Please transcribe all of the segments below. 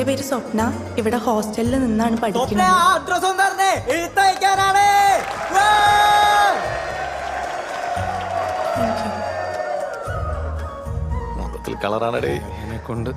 പേര് സ്വപ്ന. ഇവിടെ ഹോസ്റ്റലിൽ നിന്നാണ് പഠിക്കുന്നത്. മൊത്തത്തിൽ കളറാണടേ എന്നെ കൊണ്ട്.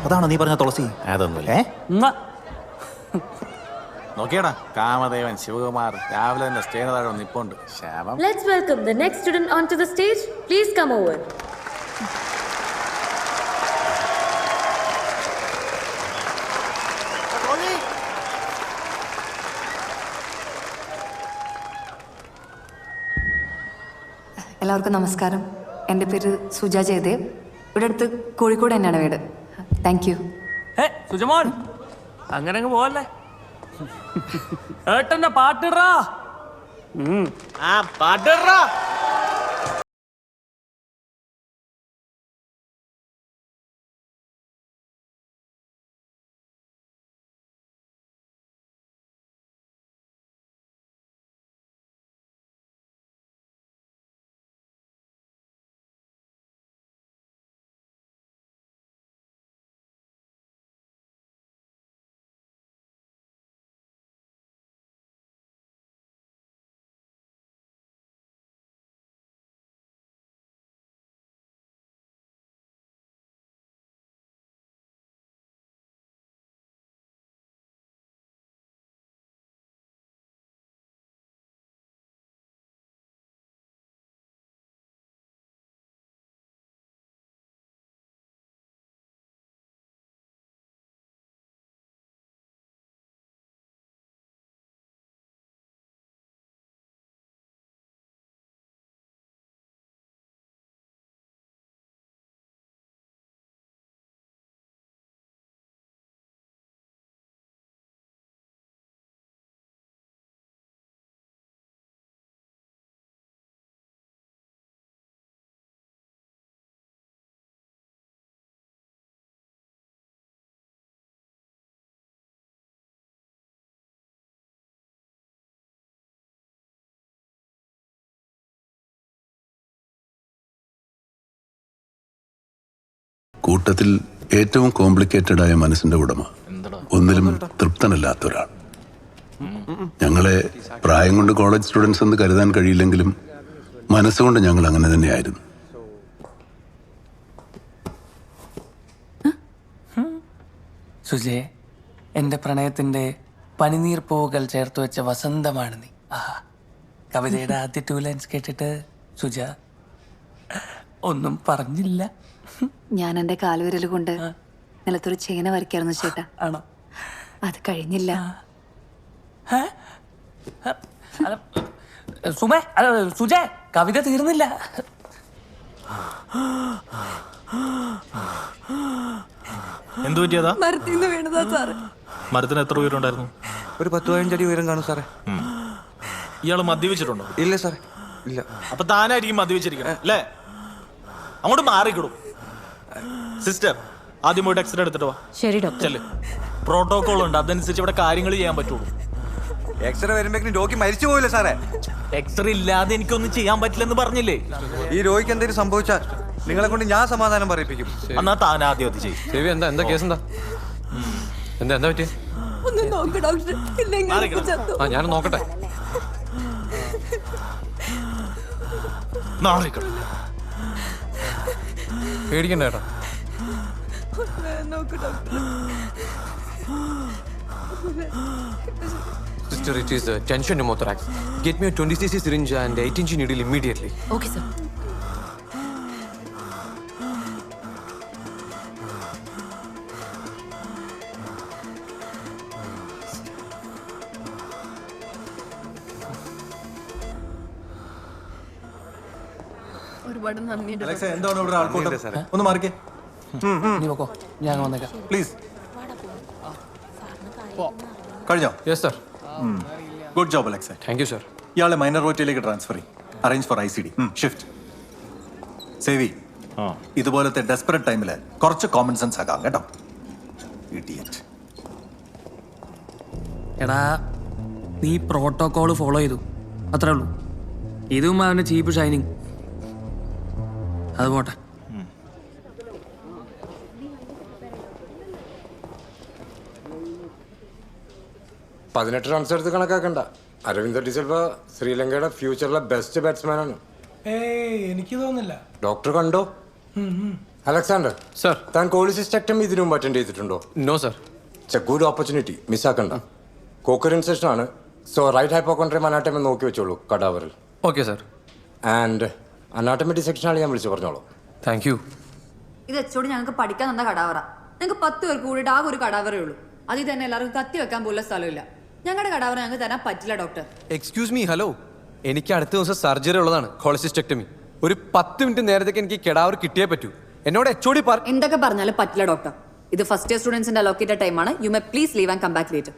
അതാണോ നീ പറഞ്ഞ തുളസി? അതൊന്നുമില്ല. നോക്കിയടാ കാമദേവൻ ശിവകുമാർ രാവിലെ തന്നെ സ്റ്റേജ് താഴെ നിപ്പുണ്ട്. ശാപം. Let's welcome the next student onto the stage. Please come over. എല്ലാവർക്കും നമസ്കാരം. എൻ്റെ പേര് സുജ ജയദേവ്. ഇവിടെ അടുത്ത് കോഴിക്കോട് തന്നെയാണ് വീട്. Thank you. സുജമോൻ അങ്ങനെ അങ്ങ് പോവല്ലേ. ഏട്ടന്റെ പാട്ടിടാ. പാട്ടിടാ. കൂട്ടത്തിൽ ഏറ്റവും കോംപ്ലിക്കേറ്റഡ് ആയ മനസ്സിന്റെ ഉടമ, ഒന്നിലും തൃപ്തനല്ലാത്ത ഒരാൾ. ഞങ്ങളെ പ്രായം കൊണ്ട് കോളേജ് സ്റ്റുഡൻസ് എന്ന് കരുതാൻ കഴിയില്ലെങ്കിലും മനസ്സുകൊണ്ട് ഞങ്ങൾ അങ്ങനെ തന്നെയായിരുന്നു. സുജേ, എന്റെ പ്രണയത്തിന്റെ പനിനീർ പൂവുകൾ ചേർത്ത് വെച്ച വസന്തമാണ് നീ. കവിതയുടെ ആദ്യ 2 ലൈൻസ് കേട്ടിട്ട് സുജ ഒന്നും പറഞ്ഞില്ല. ഞാൻ എൻ്റെ കാലുവിരൽ കൊണ്ട് നിലത്തൊരു ചേന വരയ്ക്കായിരുന്നു ചേട്ടാ. ആണോ? അത് കഴിഞ്ഞില്ല. സുജ, കവിത തീർന്നില്ല. എന്തു പറ്റിയതാ? മരത്തിന്ന് വീണതാ സാറ്. മരത്തിന് എത്ര ഉയരമുണ്ടായിരുന്നു? ഒരു 10-15 അടി ഉയരം കാണും സാറേ. ഇയാള് മദ്യപിച്ചിട്ടുണ്ടോ? ഇല്ല സാറേ, ഇല്ല. അപ്പൊ താനായിരിക്കും മദ്യപിച്ചിരിക്കണം അല്ലേ? അങ്ങോട്ട് മാറിക്കിടും. സിസ്റ്റർ, ആദ്യം പോയിട്ട് എക്സ്റേ എടുത്തിട്ട് വാ. ശരി ഡോക്ടർ. പ്രോട്ടോകോൾ ഉണ്ട്, അതനുസരിച്ച് ഇവിടെ കാര്യങ്ങൾ ചെയ്യാൻ പറ്റുള്ളൂ. എക്സ്റേ വരുമ്പോഴേക്കും രോഗി മരിച്ചു പോയില്ല സാറേ. എക്സ്റേ ഇല്ലാതെ എനിക്കൊന്നും ചെയ്യാൻ പറ്റില്ലെന്ന് പറഞ്ഞില്ലേ? ഈ രോഗിക്ക് എന്തെങ്കിലും സംഭവിച്ചാൽ നിങ്ങളെ കൊണ്ട് ഞാൻ സമാധാനം പറയിപ്പിക്കും. എന്നാ താൻ ആദ്യം അത് ചെയ്യും. എന്താ കേസ്? എന്താ പറ്റി? ഞാൻ നോക്കട്ടെ. പേടിക്കണ്ട കേട്ടോ. Sister, it is tension pneumothorax. Get me a 20cc syringe and 18-inch needle immediately. Okay, sir. ഒരുപാട് നന്ദി. എന്താണ് ഇവിടെ ആൾക്കൂട്ടം? ഒന്ന് മാറിക്കേ. നീ നോക്കോ, ഞാൻ വന്നേക്കാം. പ്ലീസ്. കഴിഞ്ഞോ? Yes, sir. Good job Alex. Thank you, sir. ഇയാളെ മൈനർ റോറ്റിലേക്ക് ട്രാൻസ്ഫർ ചെയ്യും. Arrange four ICD. ഷിഫ്റ്റ്. സേവി, ഇതുപോലത്തെ ഡെസ്പറേറ്റ് ടൈമില് കുറച്ച് കോമൺ സെൻസ് ആകാം കേട്ടോ. ഇഡിയറ്റ്. എടാ, നീ പ്രോട്ടോകോള് ഫോളോ ചെയ്തു, അത്രേ ഉള്ളൂ. ഇതും അവൻ്റെ ചീപ്പ് ഷൈനിങ്. അത് പോട്ടെ, 18 റൺസ് എടുത്ത് കണക്കാക്കണ്ട. അരവിന്ദ് ഡിസിൽവ ശ്രീലങ്കയുടെ ഫ്യൂച്ചറിലെ ബെസ്റ്റ് ബാറ്റ്സ്മാനാണ്. എനിക്ക് തോന്നുന്നില്ല. ഡോക്ടർ കണ്ടോ? Alexander sir. താൻ കോളിസിസ്റ്റക്ടമി ഇതിനു മുമ്പ് അറ്റൻഡ് ചെയ്തിട്ടുണ്ടോ? No sir. It's a good opportunity, മിസ്സാക്കണ്ട. കോക്കറിൻ സെഷൻ ആണ്. സോ റൈറ്റ് ഹൈപ്പോകോൺട്രിയം അനാട്ടമി നോക്കി വെച്ചോളൂ കടാവറിൽ. Okay sir. ആൻഡ് അനാട്ടമി ഡിസെക്ഷനാണ് ഞാൻ വിളിച്ചു പറഞ്ഞോളൂ. Thank you. ഇത് എച്ചോട് ഞങ്ങൾക്ക് പഠിക്കാൻ തന്ന കടാവറ. ഞങ്ങൾക്ക് 10 പേർക്ക് കൂടിയിട്ട് ആകെ ഒരു കടാവറേ ഉള്ളൂ. അതിൽ തന്നെ എല്ലാവർക്കും കത്തി വെക്കാൻ പോലുള്ള സ്ഥലമില്ല. ഞങ്ങളുടെ കടാവറ ഞങ്ങൾക്ക് തരാൻ പറ്റില്ല ഡോക്ടർ. Excuse me, hello. എനിക്ക് അടുത്ത ദിവസം സർജറി ഉള്ളതാണ്, കോളിസിസ്റ്റക്ടമി. ഒരു 10 മിനിറ്റ് നേരത്തേക്ക് എനിക്ക് കെടാവർ കിട്ടിയേ പറ്റൂ. എന്നോട് എച്ചോടി എന്തൊക്കെ പറഞ്ഞാലും പറ്റില്ല ഡോക്ടർ. ഇത് ഫസ്റ്റ് ഇയർ സ്റ്റുഡൻസിന്റെ അലോക്കേറ്റഡ് ടൈമാണ്. You may please leave and come back later.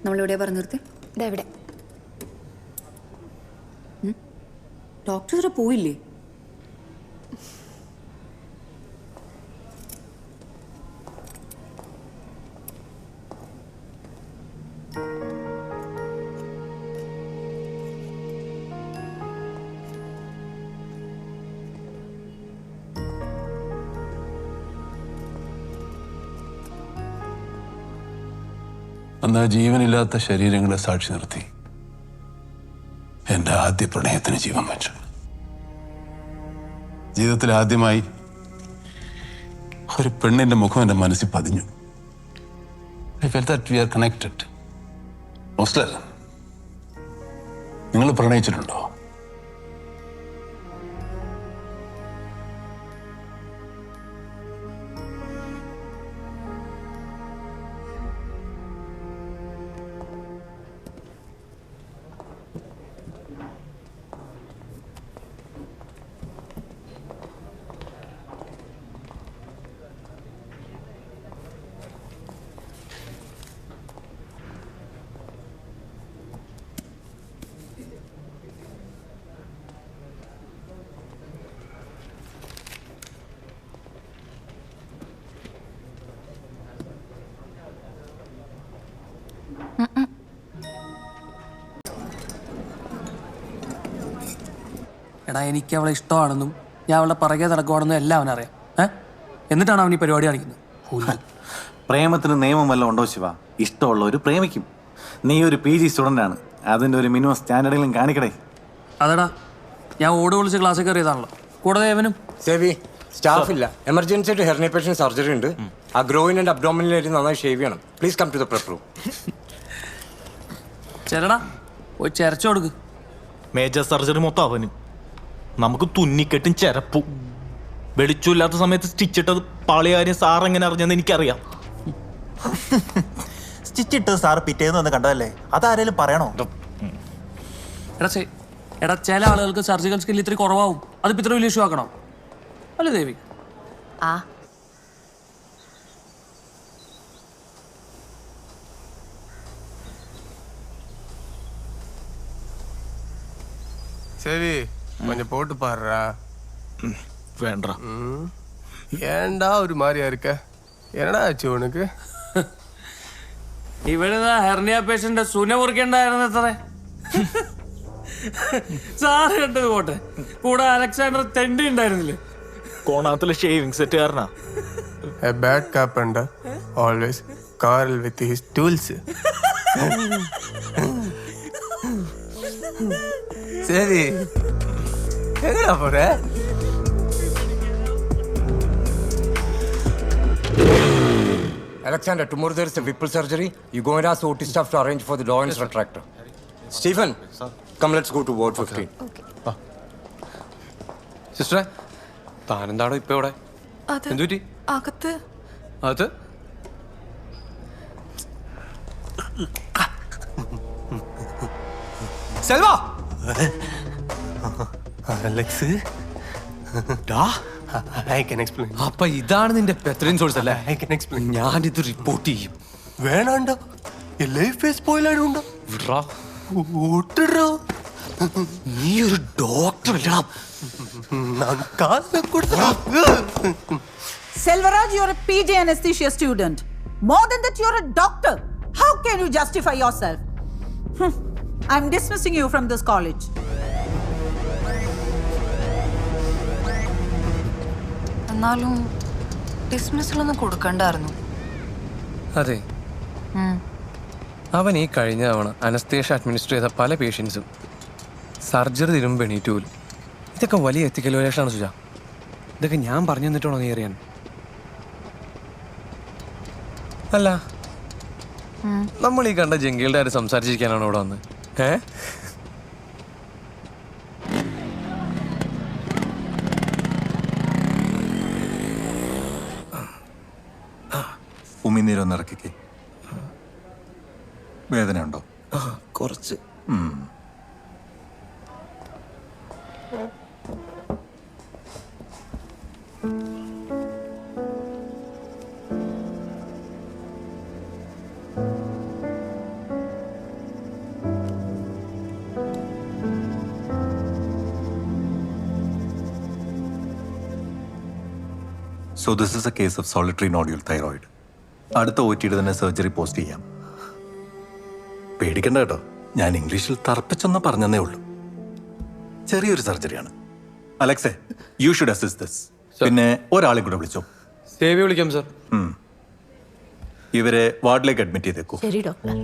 നമ്മളിവിടെ പറഞ്ഞു നിർത്തി. ഇതെവിടെ? ഡോക്ടർ ഇതുവരെ പോയില്ലേ? അന്ന് ആ ജീവനില്ലാത്ത ശരീരങ്ങളെ സാക്ഷി നിർത്തി എൻ്റെ ആദ്യ പ്രണയത്തിന് ജീവൻ വെച്ചു. ജീവിതത്തിൽ ആദ്യമായി ഒരു പെണ്ണിന്റെ മുഖം എൻ്റെ മനസ്സിൽ പതിഞ്ഞു. I felt that we are connected. മോസ്റ്റർ, നിങ്ങൾ പ്രണയിച്ചിട്ടുണ്ടോ? എടാ, എനിക്ക് അവളെ ഇഷ്ടമാണെന്നും ഞാൻ അവളുടെ പിറകെ നടക്കുവാണെന്നും എല്ലാം അവനറിയാം. എന്നിട്ടാണ് അവൻ ഈ പരിപാടി കാണിക്കുന്നത്. പ്രേമത്തിന് നിയമം വല്ലതും ഉണ്ടോ ശിവ? ഇഷ്ടമുള്ളവർ പ്രേമിക്കും. നീ ഒരു PG സ്റ്റുഡൻ്റ് ആണ്, അതിൻ്റെ ഒരു മിനിമം സ്റ്റാൻഡേർഡെങ്കിലും കാണിക്കടേ. അതെടാ, ഞാൻ ഓട് വിളിച്ച് ക്ലാസ്സിൽ കയറിയതാണല്ലോ. കൂടാതെ അവനും സേവി സ്റ്റാഫ് ഇല്ല. എമർജൻസി ആയിട്ട് ഹെർണിയ പേഷ്യന്റ് സർജറി ഉണ്ട്. ആ ഗ്രോയിൻ ആൻഡ് അബ്ഡോമിനൽ ഏരിയ നന്നായി ഷേവ് ചെയ്യണം. Please come to the prep room. ചെല്ലടാ, പോയി ചെരച്ചു കൊടുക്ക്. മേജർ സർജറി മൊത്തം അവന്. നമുക്ക് തുന്നിക്കെട്ടും ചെരപ്പും വെളിച്ചമില്ലാത്ത സമയത്ത് സ്റ്റിച്ചിട്ടത് പാളിയാര്യം സാർ എങ്ങനെ അറിഞ്ഞെന്ന് എനിക്കറിയാം. സ്റ്റിച്ചിട്ടത് സാറ് പിറ്റേന്ന് വന്ന് കണ്ടതല്ലേ, അതാരേലും പറയണോ? എടാ ചില ആളുകൾക്ക് സർജിക്കൽ സ്കിൽ ഇത്തിരി കുറവാകും. അതിപ്പോൾ ഇത്ര വലിയ ഇഷ്യൂ ആക്കണോ? അല്ലേ ദേവി? ആ சரி கொஞ்சம் போட்டு பாடுறா. വേണ്ട. ஏன்டா ஒரு மாதிரியா இருக்க? என்னடா ஆச்சு உனக்கு? ഇവിടെ ഹെർണിയ പേഷ്യന്റ് സുന മുറിക്കണ്ടായിരുന്നു എത്ര സാറ് കണ്ടത് പോട്ടെ. കൂടെ അലക്സാണ്ടർ തെണ്ടി ഉണ്ടായിരുന്നില്ലേ? കോണാത്തിലെ ഷേവിംഗ് സെറ്റ് കാരനാ. A bad carpenter always quarrel with his tools. சரி எங்கடா போற? Alexander, tomorrow there is a Whipple surgery. You go and ask OT staff to arrange for the Lawrence retractor. Stephen, come let's go to ward 15. സിസ്റ്ററെ, താനെന്താണോ ഇപ്പൊ ഇവിടെ? എന്തുപറ്റി? അകത്ത് അത് Selva, Alex, I can explain. അപ്പൊ ഇതാണ് നിന്റെ പെത്രൻ സോഴ്സ് അല്ലേ? I can explain. ഞാനിത് റിപ്പോർട്ട് ചെയ്യും. വേണാണ്ട ലൈഫ് സ്പോയിൽ ആയിട്ടുണ്ട്. വിട്രാ. ഓട്ടിടോ. നീ ഒരു ഡോക്ടർ അല്ലടാ. ഞാൻ കാലിനെ കൊടുത്തടാ. Selvaraj, you're a PG anesthesia student. More than that, you're a doctor. How can you justify yourself? I'm dismissing you from this college. എന്നാലും ഡിസ്മിസലൊന്നും കൊടുക്കണ്ടായിരുന്നു. അതെ, അവൻ ഈ കഴിഞ്ഞ തവണ അനസ്തേഷ്യ അഡ്മിനിസ്റ്റർ ചെയ്ത പല പേഷ്യൻസും സർജറി തരുമ്പോൾ എണീറ്റ് പോലും. ഇതൊക്കെ വലിയ എത്തിക്കൽ വയലേഷനാണ് സുജ. ഇതൊക്കെ ഞാൻ പറഞ്ഞു തന്നിട്ടാണോ നീ അറിയാൻ? അല്ല, നമ്മൾ ഈ കണ്ട ജംഗിളുടെ ആര് സംസാരിച്ചിരിക്കാനാണോ ഇവിടെ വന്ന്? ഉമിനീരൊന്ന് ഇറക്കിക്കേ. വേദന ഉണ്ടോ? കുറച്ച്. So this is a case of solitary nodule thyroid. അടുത്ത OTയുടെ തന്നെ സർജറി പോസ്റ്റ് ചെയ്യാം. പേടിക്കണ്ട കേട്ടോ, ഞാൻ ഇംഗ്ലീഷിൽ തർപ്പിച്ചൊന്ന് പറഞ്ഞതേ ഉള്ളൂ. ചെറിയൊരു സർജറിയാണ്. അലക്സേ, യു ഷുഡ് അസിസ്റ്റ് ദിസ്. പിന്നെ ഒരാളെ കൂടെ വിളിച്ചോ. സേവി വിളിക്കാം സർ. ഇവരെ വാർഡിലേക്ക് അഡ്മിറ്റ് ചെയ്തേക്കൂ. ശരി ഡോക്ടർ.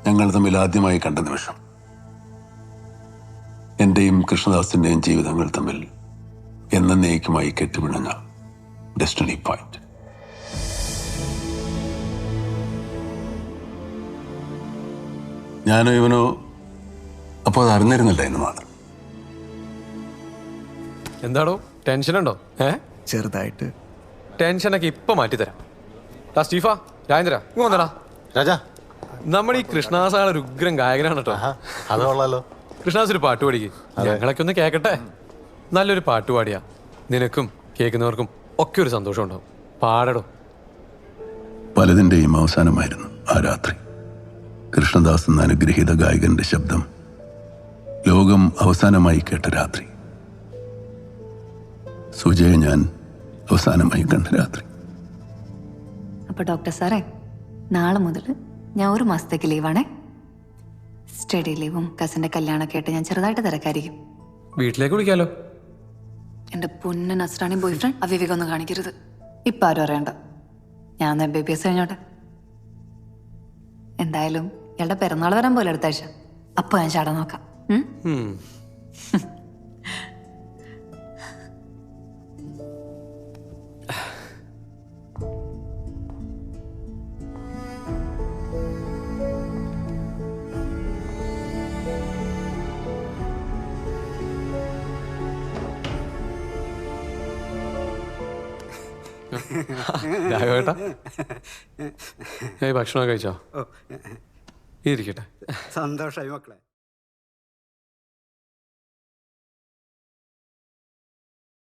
ഞങ്ങൾ തമ്മിൽ ആദ്യമായി കണ്ട നിമിഷം എന്റെയും കൃഷ്ണദാസിന്റെയും ജീവിതങ്ങൾ തമ്മിൽ എന്നേക്കുമായി കെട്ടുപിണങ്ങ ഡെസ്റ്റിനി പോയിന്റ്. ഞാനോ ഇവനോ അപ്പോൾ അത് അറിഞ്ഞിരുന്നില്ല എന്ന് മാത്രം. എന്താടോ ടെൻഷനുണ്ടോ? ചെറുതായിട്ട്. ടെൻഷനൊക്കെ ഇപ്പൊ മാറ്റിത്തരാം. സ്റ്റീഫ, രാജേന്ദ്ര, ഇങ്ങ് വന്നടാ. രാജാ, നമ്മുടെ ഈ കൃഷ്ണദാസ് ഒരു ഉഗ്രം ഗായകനാണ് കേട്ടോ. അത് കൊള്ളാലോ. കൃഷ്ണദാസ് ഒരു പാട്ട് പാടിക്ക്, ഞങ്ങളൊക്കെ ഒന്ന് കേക്കട്ടെ. നല്ലൊരു പാട്ട് പാടിയാ നിനക്കും കേൾക്കുന്നവർക്കും ഒക്കെ ഒരു സന്തോഷം ഉണ്ടാവും. പാടടോ. പലതിൻ്റെയും അവസാനമായിരുന്നു ആ രാത്രി. കൃഷ്ണദാസ് എന്ന അനുഗ്രഹീത ഗായകന്റെ ശബ്ദം ലോകം അവസാനമായി കേട്ട രാത്രി. സുജയെ ഞാൻ അവസാനമായി കണ്ട രാത്രി. അപ്പൊ ഡോക്ടർ സാറേ, നാളെ മുതൽ ഞാൻ 1 മാസത്തേക്ക് ലീവാണേ. സ്റ്റഡി ലീവും കസിന്റെ കല്യാണമൊക്കെ ആയിട്ട് ഞാൻ ചെറുതായിട്ട് തിരക്കായിരിക്കും. വീട്ടിലേക്ക് വിളിക്കാലോ. എന്റെ പൊന്ന നസ്രാണി ബോയ് ഫ്രണ്ട് അവിവേകം ഒന്നും കാണിക്കരുത്. ഇപ്പൊ ആരും അറിയണ്ട. ഞാൻ MBBS കഴിഞ്ഞോട്ടെ. എന്തായാലും ഇയാളുടെ പിറന്നാൾ വരാൻ പോലെ അടുത്ത ആഴ്ച. അപ്പൊ ഞാൻ ചാടാൻ നോക്കാം. രാഘവേട്ടാ, ഭക്ഷണം കഴിച്ചോ? ഇരിക്കട്ടെ. സന്തോഷമായി മക്കളെ.